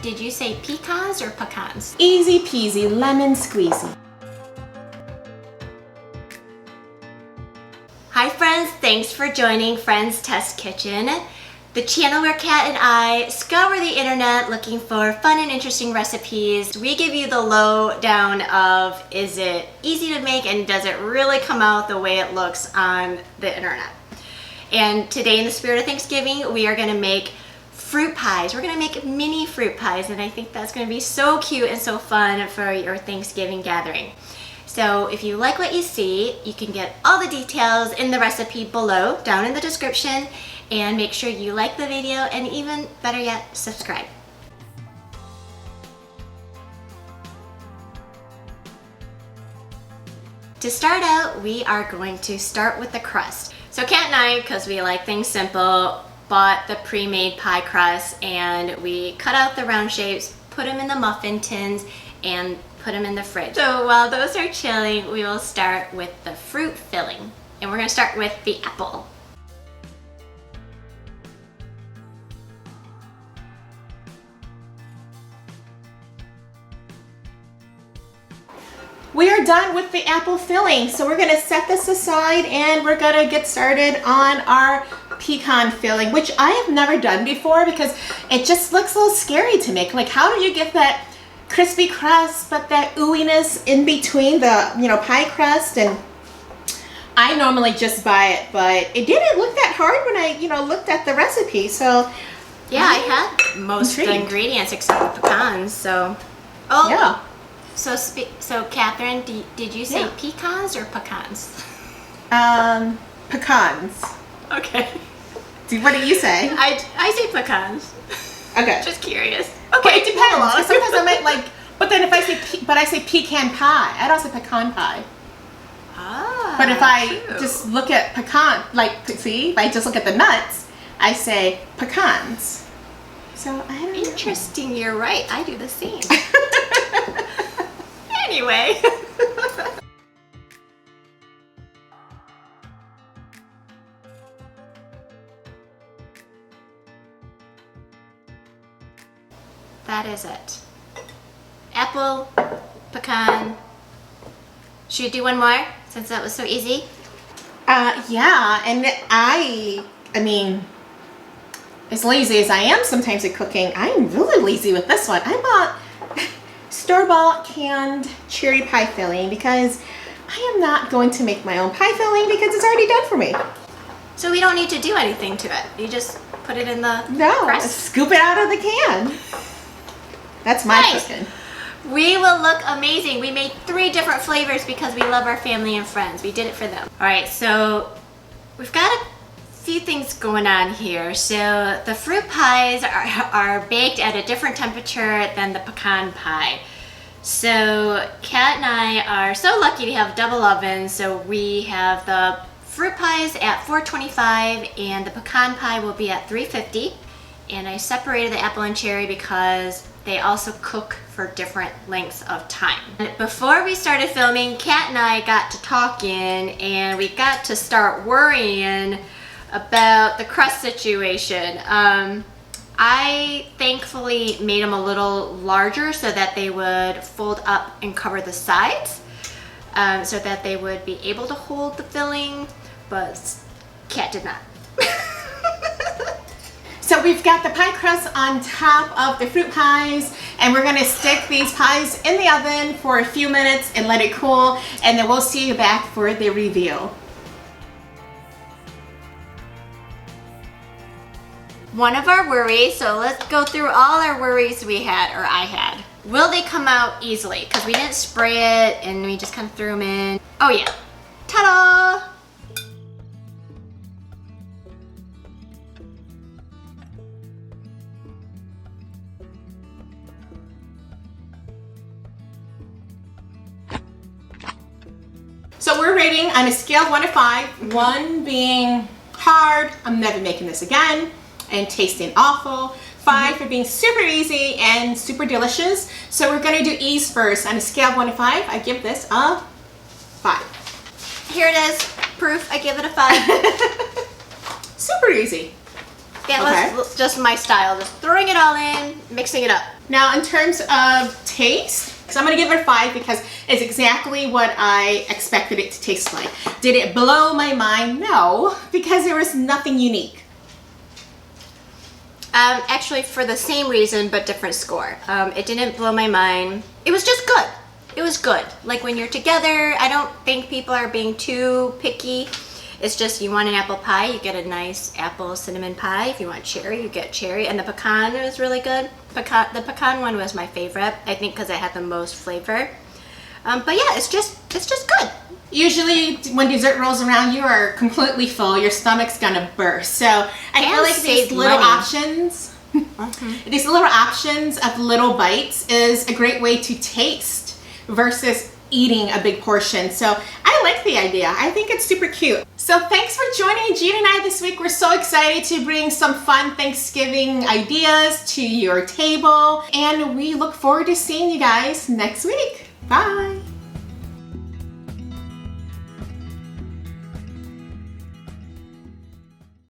did you say pecans or pecans? Easy peasy, lemon squeezy. Hi friends, thanks for joining Friends Test Kitchen, the channel where Kat and I scour the internet looking for fun and interesting recipes. We give you the lowdown of, is it easy to make and does it really come out the way it looks on the internet? And today, in the spirit of Thanksgiving, we are gonna make fruit pies. We're gonna make mini fruit pies, and I think that's gonna be so cute and so fun for your Thanksgiving gathering. So if you like what you see, you can get all the details in the recipe below, down in the description, and make sure you like the video and even better yet, subscribe. To start out, we are going to start with the crust. So Kat and I, because we like things simple, bought the pre-made pie crust and we cut out the round shapes, put them in the muffin tins, and put them in the fridge. So while those are chilling, we will start with the fruit filling. And we're gonna start with the apple. We are done with the apple filling, so we're gonna set this aside and we're gonna get started on our pecan filling, which I have never done before because it just looks a little scary to make. Like, how do you get that crispy crust but that ooiness in between the pie crust? And I normally just buy it, but it didn't look that hard when I looked at the recipe. So yeah, I had most of the ingredients except for pecans. So yeah. So Catherine, did you say pecans or pecans? Pecans. Okay. What do you say? I say pecans. Okay. Just curious. Okay, Okay, it depends. 'Cause sometimes I might like, but then if I say pecan pie, I don't say pecan pie. Ah. But if I true. just look at pecan, if I just look at the nuts, I say pecans. So I don't know. Interesting, you're right. I do the same. Anyway. That is it. Apple, pecan. Should we do one more since that was so easy? Yeah, and I mean, as lazy as I am sometimes at cooking, I'm really lazy with this one. I bought store-bought canned cherry pie filling because I am not going to make my own pie filling because it's already done for me. So we don't need to do anything to it. You just put it in the crust? Scoop it out of the can. That's my cooking. We will look amazing. We made 3 different flavors because we love our family and friends. We did it for them. All right, so we've got a few things going on here. So the fruit pies are baked at a different temperature than the pecan pie. So Kat and I are so lucky to have double ovens. So we have the fruit pies at 425 and the pecan pie will be at 350. And I separated the apple and cherry because they also cook for different lengths of time. Before we started filming, Kat and I got to talking and we got to start worrying about the crust situation. I thankfully made them a little larger so that they would fold up and cover the sides so that they would be able to hold the filling, but Kat did not. So we've got the pie crust on top of the fruit pies, and we're gonna stick these pies in the oven for a few minutes and let it cool, and then we'll see you back for the reveal. One of our worries, so let's go through all our worries we had, or I had. Will they come out easily? Because we didn't spray it and we just kind of threw them in. Oh yeah, ta-da! So we're rating on a scale of 1 to 5, 1 being hard, I'm never making this again, and tasting awful. 5 for being super easy and super delicious. So we're gonna do ease first. On a scale of 1 to 5, I give this a 5. Here it is, proof, I give it a 5. Super easy. That was just my style, just throwing it all in, mixing it up. Now in terms of taste, so I'm gonna give it a 5 because it's exactly what I expected it to taste like. Did it blow my mind? No, because there was nothing unique. Actually, for the same reason, but different score. It didn't blow my mind. It was just good. It was good. Like when you're together, I don't think people are being too picky. It's just you want an apple pie, you get a nice apple cinnamon pie. If you want cherry, you get cherry. And the pecan was really good. The pecan one was my favorite, I think because it had the most flavor. But yeah, it's just good. Usually when dessert rolls around, you are completely full. Your stomach's gonna burst. So I feel like these little options, these little options of little bites is a great way to taste versus eating a big portion. So I like the idea. I think it's super cute. So thanks for joining Jean and I this week. We're so excited to bring some fun Thanksgiving ideas to your table. And we look forward to seeing you guys next week. Bye.